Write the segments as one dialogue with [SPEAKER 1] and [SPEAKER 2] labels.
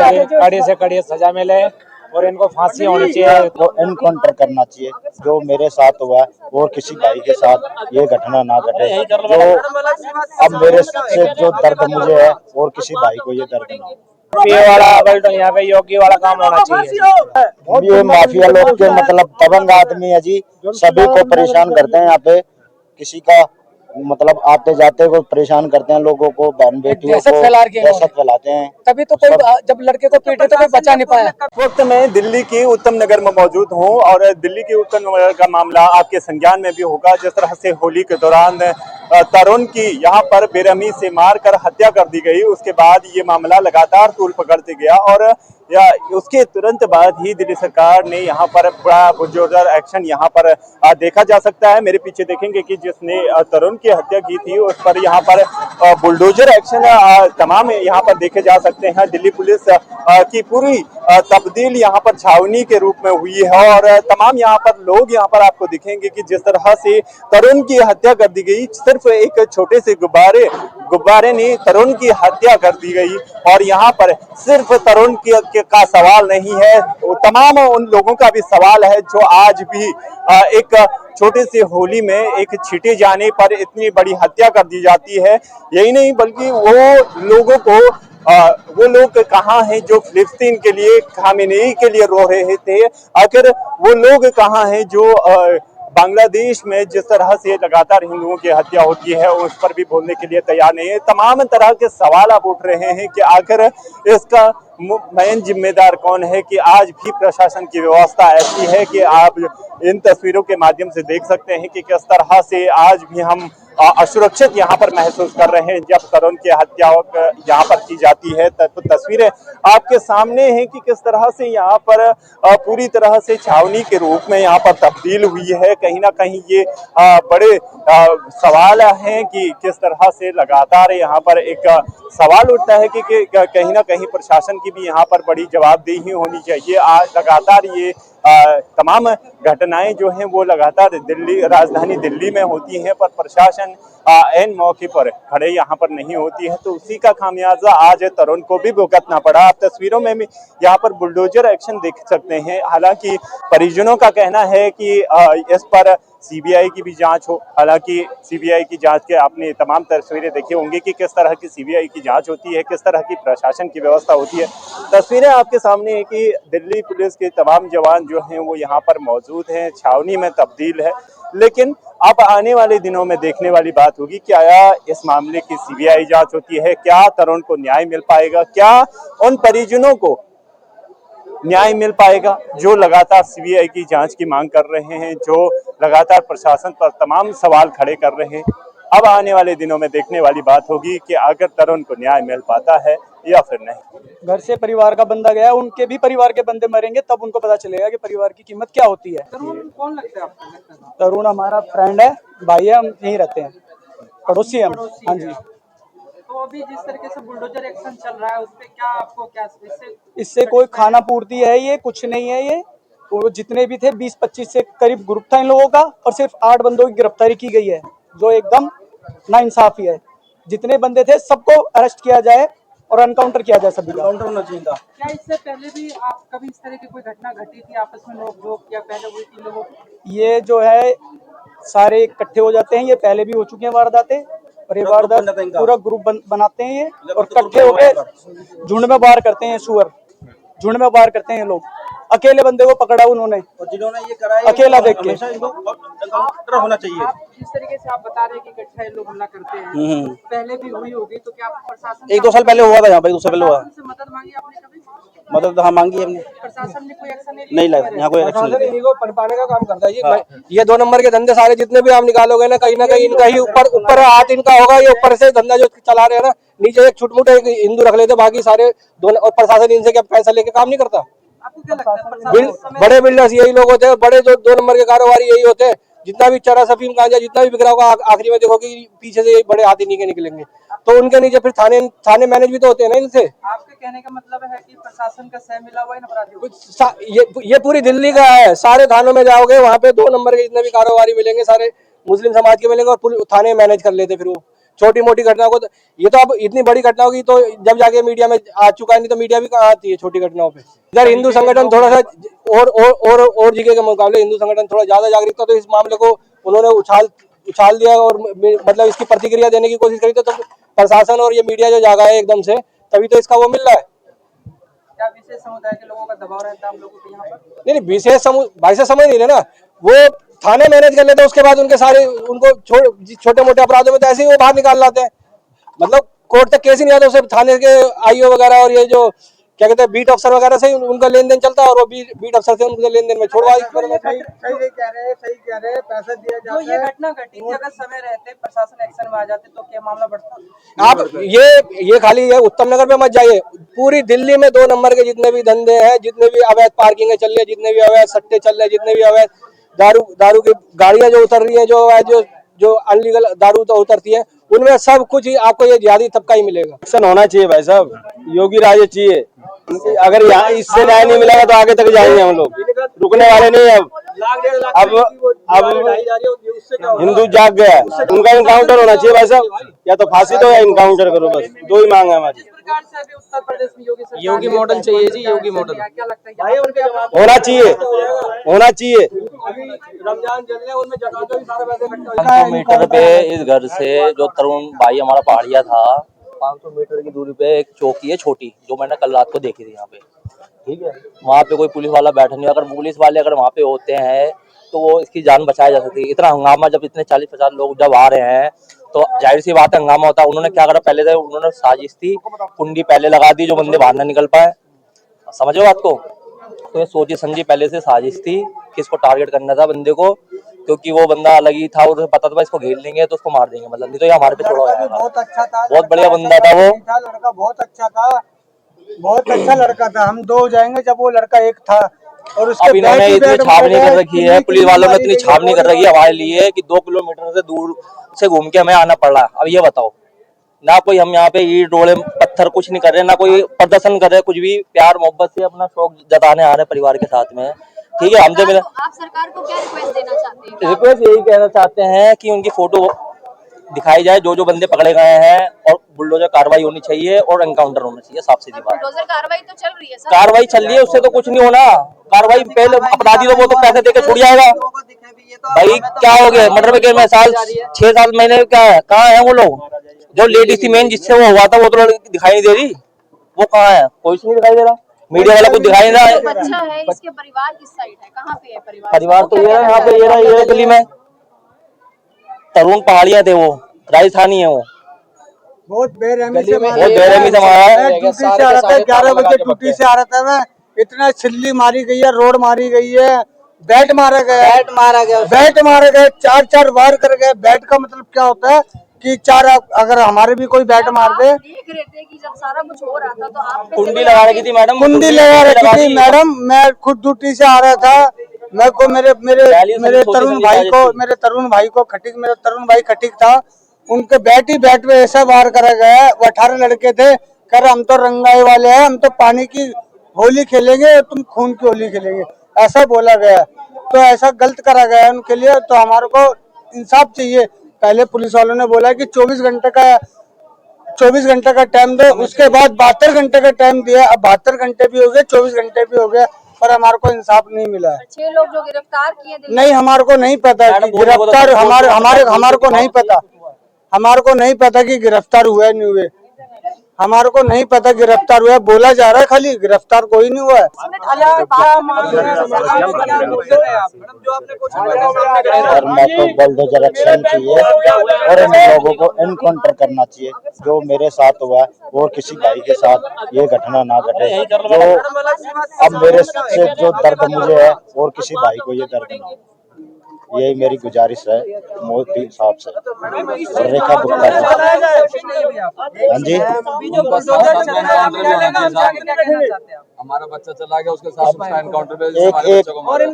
[SPEAKER 1] कड़ी से कड़ी सजा मिले और इनको फांसी होनी चाहिए।
[SPEAKER 2] को एनकाउंटर करना चाहिए जो मेरे साथ हुआ है और किसी भाई के साथ ये घटना ना घटे। जो अब मेरे से जो दर्द मुझे है और किसी भाई को ये दर्द ना हो।
[SPEAKER 1] ये वाला तो यहाँ पे योगी वाला काम होना चाहिए।
[SPEAKER 2] ये माफिया लोग के मतलब दबंग आदमी है जी, सभी को परेशान करते हैं। यहाँ पे किसी का मतलब आते जाते को परेशान करते हैं, लोगों को, बहन बेटियों को दहशत फैलाते हैं।
[SPEAKER 3] तभी तो कोई जब लड़के को पीटे तो कोई बचा नहीं पाया।
[SPEAKER 4] इस वक्त मैं दिल्ली की उत्तम नगर में मौजूद हूं और दिल्ली की उत्तम नगर का मामला आपके संज्ञान में भी होगा। जिस तरह से होली के दौरान तरुण की यहां पर बेरहमी से मारकर हत्या कर दी गई, उसके बाद ये मामला लगातार तूल पकड़ते गया और उसके तुरंत बाद ही दिल्ली सरकार ने यहाँ पर बड़ा बुलडोजर एक्शन यहाँ पर देखा जा सकता है। मेरे पीछे देखेंगे कि जिसने तरुण की हत्या की थी उस पर यहाँ पर बुलडोजर एक्शन तमाम यहाँ पर देखे जा सकते हैं। दिल्ली पुलिस की पूरी तब्दील यहाँ पर छावनी के रूप में हुई है और तमाम यहाँ पर लोग यहाँ पर आपको दिखेंगे कि जिस तरह से तरुण की हत्या कर दी गई, सिर्फ एक छोटे से गुब्बारे ने तरुण की हत्या कर दी गई। और यहाँ पर सिर्फ तरुण का सवाल नहीं है, तमाम उन लोगों का भी सवाल है जो आज भी एक छोटे से होली में एक छींटे जाने पर इतनी बड़ी हत्या कर दी जाती है। यही नहीं बल्कि वो लोग कहाँ हैं जो फिलिस्तीन के लिए, खामेनेई के लिए रो रहे थे? आखिर वो लोग कहाँ हैं जो बांग्लादेश में जिस तरह से लगातार हिंदुओं की हत्या होती है उस पर भी बोलने के लिए तैयार नहीं है? तमाम तरह के सवाल अब उठ रहे हैं कि आखिर इसका मेन जिम्मेदार कौन है कि आज भी प्रशासन की व्यवस्था ऐसी है कि आप इन तस्वीरों के माध्यम से देख सकते हैं कि किस तरह से आज भी हम असुरक्षित यहाँ पर महसूस कर रहे हैं जब तरुण की हत्या यहाँ पर की जाती है। तो तस्वीरें आपके सामने हैं कि किस तरह से यहाँ पर पूरी तरह से छावनी के रूप में यहाँ पर तब्दील हुई है। कहीं ना कहीं ये बड़े सवाल हैं कि किस तरह से लगातार यहाँ पर एक सवाल उठता है कि कहीं ना कहीं प्रशासन की भी यहाँ पर बड़ी जवाबदेही होनी चाहिए। आज लगातार ये तमाम घटनाएं जो हैं वो लगातार राजधानी दिल्ली में होती हैं, पर प्रशासन ऐन मौके पर खड़े यहाँ पर नहीं होती है। तो उसी का खामियाजा आज तरुण को भी भुगतना पड़ा। आप तस्वीरों में भी यहाँ पर बुलडोजर एक्शन देख सकते हैं। हालांकि परिजनों का कहना है कि इस पर सीबीआई की भी जांच हो। हालांकि सीबीआई की जांच के आपने तमाम तस्वीरें देखी होंगी कि किस तरह की सीबीआई की जांच होती है, किस तरह की प्रशासन की व्यवस्था होती है। तस्वीरें आपके सामने है कि दिल्ली पुलिस के तमाम जवान जो हैं वो यहाँ पर मौजूद हैं, छावनी में तब्दील है। लेकिन अब आने वाले दिनों में देखने वाली बात होगी क्या इस मामले की सीबीआई जांच होती है, क्या तरुण को न्याय मिल पाएगा, क्या उन परिजनों को न्याय मिल पाएगा जो लगातार सीबीआई की जांच की मांग कर रहे हैं, जो लगातार प्रशासन पर तमाम सवाल खड़े कर रहे हैं। अब आने वाले दिनों में देखने वाली बात होगी कि अगर तरुण को न्याय मिल पाता है या फिर नहीं।
[SPEAKER 3] घर से परिवार का बंदा गया, उनके भी परिवार के बंदे मरेंगे तब उनको पता चलेगा कि परिवार की कीमत क्या होती है।
[SPEAKER 5] तरुण कौन लगता है आपको?
[SPEAKER 3] तरुण हमारा फ्रेंड है, भाई है, हम यहीं रहते हैं, पड़ोसी हम। हाँ जी।
[SPEAKER 5] तो अभी जिस तरीके से बुलडोजर एक्शन चल रहा है उस पे क्या आपको क्या
[SPEAKER 3] इससे कोई खाना पूर्ति है? ये कुछ नहीं है। ये वो जितने भी थे 20-25 से करीब ग्रुप था इन लोगों का और सिर्फ 8 बंदों की गिरफ्तारी की गई है जो एकदम नाइंसाफी है। जितने बंदे थे सबको अरेस्ट किया जाए और एनकाउंटर किया जाए, सभी का
[SPEAKER 5] होना चाहिए था। क्या इससे पहले भी आप कभी इस तरह की कोई घटना घटी थी आपस में नोक-झोंक या पहले हुई थी लोगों की?
[SPEAKER 3] ये जो है सारे इकट्ठे हो जाते हैं, ये पहले भी हो चुके हैं वारदातें और ये वारदात पूरा ग्रुप बनाते हैं ये और इकट्ठे होकर झुंड में वार करते हैं। सुअर झुंड में वार करते हैं ये लोग। अकेले बंदे को पकड़ा उन्होंने और जिन्होंने ये करा है अकेला देख के
[SPEAKER 5] होना चाहिए। आप जिस तरीके से आप बता रहे हैं कि इकट्ठा ये लोग हमला करते हैं, पहले भी हुई होगी, तो क्या प्रशासन
[SPEAKER 6] 1-2 साल पहले हुआ था यहाँ पे, 2 साल पहले हुआ।
[SPEAKER 5] मदद मांगी आपने कभी?
[SPEAKER 6] मदद हाँ मांगी हमने,
[SPEAKER 5] प्रशासन ने कोई एक्शन
[SPEAKER 6] नहीं लगा। यहाँ कोई एक्शन नहीं
[SPEAKER 3] को पनपाने का काम करता है ये 2 नंबर के धंधे सारे जितने भी आप निकालोगे ना कहीं इनका ही ऊपर हाथ इनका होगा। ये ऊपर से धंधा जो चला रहे हैं ना, नीचे एक छुटमुट एक हिंदू रख लेते, बाकी सारे दोनों। और प्रशासन इनसे क्या पैसा लेके काम नहीं करता?
[SPEAKER 5] आपको क्या लगता है
[SPEAKER 6] बड़े बिल्डर्स यही लोग होते हैं, बड़े जो 2 नंबर के कारोबारी यही होते हैं। जितना भी चरा सफीम गांजा जितना भी बिक रहा होगा आखिरी में देखो कि पीछे से यही बड़े हाथ ही नहीं निकलेंगे। तो उनके नीचे फिर थाने मैनेज भी तो होते हैं ना इनसे।
[SPEAKER 5] आपके कहने का मतलब है कि प्रशासन का सह मिला हुआ है अपराधियों को?
[SPEAKER 6] ये पूरी दिल्ली का है। सारे थानों में जाओगे वहाँ पे 2 नंबर के जितने भी कारोबारी मिलेंगे सारे मुस्लिम समाज के मिलेंगे और थाने मैनेज कर लेते फिर वो छोटी मोटी घटनाओं को तो ये तो अब इतनी बड़ी घटना होगी तो जब जाके मीडिया में आ चुका है, नहीं तो मीडिया भी कहाँ आती है छोटी घटनाओं पे। इधर हिंदू संगठन थोड़ा सा और जगह के मुकाबले हिंदू संगठन थोड़ा ज्यादा जागरूक था, तो इस मामले को उन्होंने उछाल दिया और मतलब इसकी प्रतिक्रिया देने की कोशिश करी, तो प्रशासन और ये मीडिया जो जागा है एकदम से, तभी तो इसका वो मिल रहा है।
[SPEAKER 5] क्या विशेष समुदाय के लोगों का दबाव रहता है हम लोगों के यहाँ पर?
[SPEAKER 6] नहीं विशेष भाई से समझ नहीं रहे ना, वो थाने मैनेज कर लेते हैं, उसके बाद उनके सारे उनको छोटे मोटे अपराधों में तो ऐसे ही वो बाहर निकाल लाते हैं, मतलब कोर्ट तक केस ही नहीं आता, उसे थाने के आईओ वगैरह और ये जो क्या कहते हैं बीट अफसर वगैरह से उनका लेन देन चलता है, और वो बीट अफसर से उनके लेन देन में छोड़वा।
[SPEAKER 5] सही कह रहे हैं, पैसा दिया जाता है। जो ये घटना घटी थी, अगर समय रहते प्रशासन एक्शन में आ जाते तो क्या मामला बढ़ता?
[SPEAKER 6] आप ये खाली ये उत्तम नगर में मत जाइए, पूरी दिल्ली में 2 नंबर के जितने भी धंधे हैं, जितने भी अवैध पार्किंग चल रही है, जितने भी अवैध सट्टे चल रहे हैं, जितने भी अवैध दारू की गाड़ियां जो उतर रही है, जो अनलीगल दारू तो उतरती है, उनमें सब कुछ ही आपको ये जिहादी तबका ही मिलेगा।
[SPEAKER 7] एक्शन होना चाहिए भाई साहब, योगी राज चाहिए। अगर यहाँ इससे न्याय नहीं मिलेगा तो आगे तक जाएंगे हम लोग, रुकने वाले नहीं। अब हिंदू जाग गया है, उनका इनकाउंटर होना चाहिए भाई साहब, या तो फांसी दो या इनकाउंटर करो, बस 2 ही मांग है हमारी।
[SPEAKER 5] उत्तर प्रदेश में
[SPEAKER 1] योगी मॉडल चाहिए जी, योगी मॉडल
[SPEAKER 5] क्या लगता है
[SPEAKER 7] होना चाहिए, होना चाहिए।
[SPEAKER 6] रमजान चल रहे हैं, उनमें जगह भी सारे पैसे इकट्ठे
[SPEAKER 8] 500 मीटर पे इस घर से जो तरुण भाई हमारा पहाड़िया था, 500 मीटर की दूरी पे एक चौकी है छोटी, जो मैंने कल रात को देखी थी यहाँ पे, ठीक है। वहाँ पे कोई पुलिस वाला बैठा नहीं, अगर पुलिस वाले अगर वहाँ पे होते हैं तो वो इसकी जान बचाई जा सकती है। इतना हंगामा, जब इतने 40-50 लोग जब आ रहे हैं तो जाहिर सी बात है हंगामा होता है। उन्होंने क्या करा, पहले तो उन्होंने साजिश थी, कुंडी पहले लगा दी जो बंदे बाहर ना निकल पाए, समझो बात को। तो ये सोची समझी पहले से साजिश थी कि इसको टारगेट करना था बंदे को, क्योंकि वो बंदा अलग ही था और उसे पता था इसको घेर लेंगे तो उसको मार देंगे, मतलब नहीं तो ये हमारे पे छोड़ा है।
[SPEAKER 5] बहुत अच्छा था,
[SPEAKER 8] बहुत बढ़िया बंदा था वो,
[SPEAKER 5] लड़का बहुत अच्छा था, बहुत अच्छा लड़का था। हम 2 जाएंगे जब वो लड़का एक था, और उसके
[SPEAKER 8] अब इन्होंने इतनी छाप नहीं कर रखी है, पुलिस वालों ने इतनी छाप नहीं कर रखी है हमारे लिए कि 2 किलोमीटर से दूर से घूम के हमें आना पड़ रहा है। अब ये बताओ, ना कोई हम यहाँ पे ईंट रोड़े पत्थर कुछ नहीं कर रहे, ना कोई प्रदर्शन कर रहे, कुछ भी प्यार मोहब्बत से अपना शौक जताने आ रहे परिवार के साथ में, ठीक है। हमसे मिला,
[SPEAKER 9] आप सरकार को क्या रिक्वेस्ट देना चाहते हैं?
[SPEAKER 8] रिक्वेस्ट यही कहना चाहते हैं कि उनकी फोटो दिखाई जाए, जो बंदे पकड़े गए हैं, और बुलडोजर कार्रवाई होनी चाहिए और एनकाउंटर होना चाहिए, साफ सीधी बात।
[SPEAKER 9] बुलडोजर कार्रवाई तो चल रही है सर,
[SPEAKER 8] कार्रवाई चल रही है, उससे तो कुछ नहीं होना। कार्रवाई पहले अपराधी तो वो तो पैसे देके छूट जाएगा भाई। क्या हो गया मर्डर के में 6-7 महीने क्या है, कहाँ है वो लोग? जो लेडीज थी मेन जिससे वो हुआ था, वो तो दिखाई नहीं दे रही, वो कहाँ है? कोई नहीं दिखाई दे रहा, मीडिया वाला कुछ दिखाई नहीं रहा।
[SPEAKER 9] बच्चा है, इसके परिवार किस साइड है, कहाँ पे है परिवार?
[SPEAKER 8] परिवार तो ये है यहाँ पे, ये गली में तरुण पहाड़िया थे, वो राजस्थानी है, वो
[SPEAKER 5] बहुत बेरहमी से
[SPEAKER 8] मारा है।
[SPEAKER 5] ड्यूटी से आ रहा था, 11 बजे ड्यूटी से आ रहा था मैं, इतना छिल्ली मारी गई है, रोड मारी गई है, बैट मारा गया, 4 वार कर गए। बैट का मतलब क्या होता है कि 4, अगर हमारे भी कोई बैट मार दे।
[SPEAKER 9] देख रहे थे कि जब सारा कुछ हो रहा था तो आप
[SPEAKER 8] कुंडी लगा रखी थी मैडम,
[SPEAKER 5] कुंडी लगा रखी थी मैडम। मैं खुद ड्यूटी से आ रहा था, मेरे को मेरे तरुण भाई को खटीक, मेरा तरुण भाई खटीक था, उनके बैट में ऐसा वार करा गया। 18 लड़के थे, कह रहे हम तो रंगाई वाले हैं, हम तो पानी की होली खेलेंगे, तुम खून की होली खेलेंगे, ऐसा बोला गया। तो ऐसा गलत करा गया उनके लिए, तो हमारे को इंसाफ चाहिए। पहले पुलिस वालों ने बोला कि 24 घंटे का टाइम दो, उसके बाद 72 घंटे का टाइम दिया। अब 72 घंटे भी हो गए, 24 घंटे भी हो गए, पर हमारे को इंसाफ नहीं मिला।
[SPEAKER 9] 6 लोग जो गिरफ्तार किए
[SPEAKER 5] नहीं, हमारे को नहीं पता कि गिरफ्तार, हमारे को नहीं पता, हमारे को नहीं पता कि गिरफ्तार हुए नहीं हुए, हमारे को नहीं पता गिरफ्तार हुआ। बोला जा रहा है खाली, गिरफ्तार कोई नहीं हुआ है।
[SPEAKER 2] और मैं तो बुलडोजर एक्शन चाहिए और इन लोगों को एनकाउंटर करना चाहिए। जो मेरे साथ हुआ है और किसी भाई के साथ ये घटना ना घटे। जो अब मेरे से जो दर्द मुझे है और किसी भाई को ये दर्द ना हो, यही मेरी गुजारिश है मोदी साहब से और रेखा गुप्ता से। हाँ जी,
[SPEAKER 1] हमारा बच्चा चला गया, उसके साथ उसका एनकाउंटर
[SPEAKER 2] एक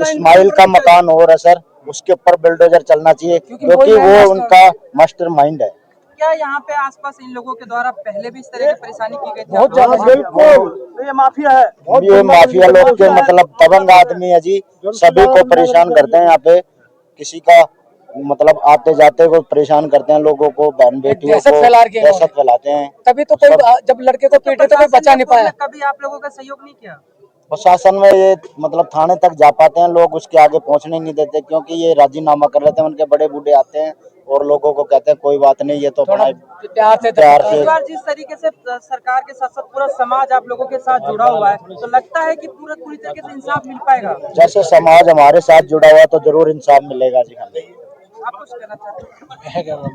[SPEAKER 2] इस्माइल का मकान और है सर, उसके ऊपर बुलडोजर चलना चाहिए, क्योंकि वो उनका मास्टरमाइंड है।
[SPEAKER 5] क्या यहाँ पे आसपास इन लोगों के द्वारा पहले भी इस तरह की परेशानी की गई थी?
[SPEAKER 2] बहुत ज्यादा, बिल्कुल ये माफिया है, ये माफिया लोग के मतलब दबंग आदमी है जी, सभी को परेशान करते हैं। यहाँ पे किसी का मतलब आते जाते को परेशान करते हैं, लोगों को, बहन बेटियों को दहशत फैलाते हैं।
[SPEAKER 3] तभी तो कोई जब लड़के को पीटे तो कोई बचा नहीं पाया।
[SPEAKER 5] कभी आप लोगों का सहयोग नहीं किया?
[SPEAKER 2] प्रशासन में ये मतलब थाने तक जा पाते हैं लोग, उसके आगे पहुंचने नहीं देते, क्योंकि ये राजीनामा कर लेते हैं। उनके बड़े बूढ़े आते हैं और लोगों को कहते हैं कोई बात नहीं, ये तो अपना प्यार से
[SPEAKER 5] इस बार जिस तरीके से सरकार के साथ साथ पूरा समाज आप लोगों के साथ जुड़ा हुआ है, तो लगता है कि पूरी तरीके से इंसाफ मिल पाएगा?
[SPEAKER 2] जैसे समाज हमारे साथ जुड़ा हुआ है तो जरूर इंसाफ मिलेगा जी हमें।
[SPEAKER 5] आप कुछ कहना चाहते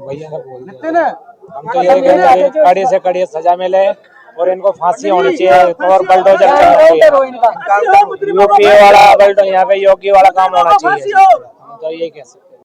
[SPEAKER 1] भैया ने बोल
[SPEAKER 5] हैं ना?
[SPEAKER 1] हम तो ये कहेंगे कि कड़ी से कड़ी सजा मिले और इनको फांसी होनी चाहिए और बलडोजर यूपी वाला बल्डो यहाँ पे योगी वाला काम होना चाहिए। हम तो यही कह सकते हैं।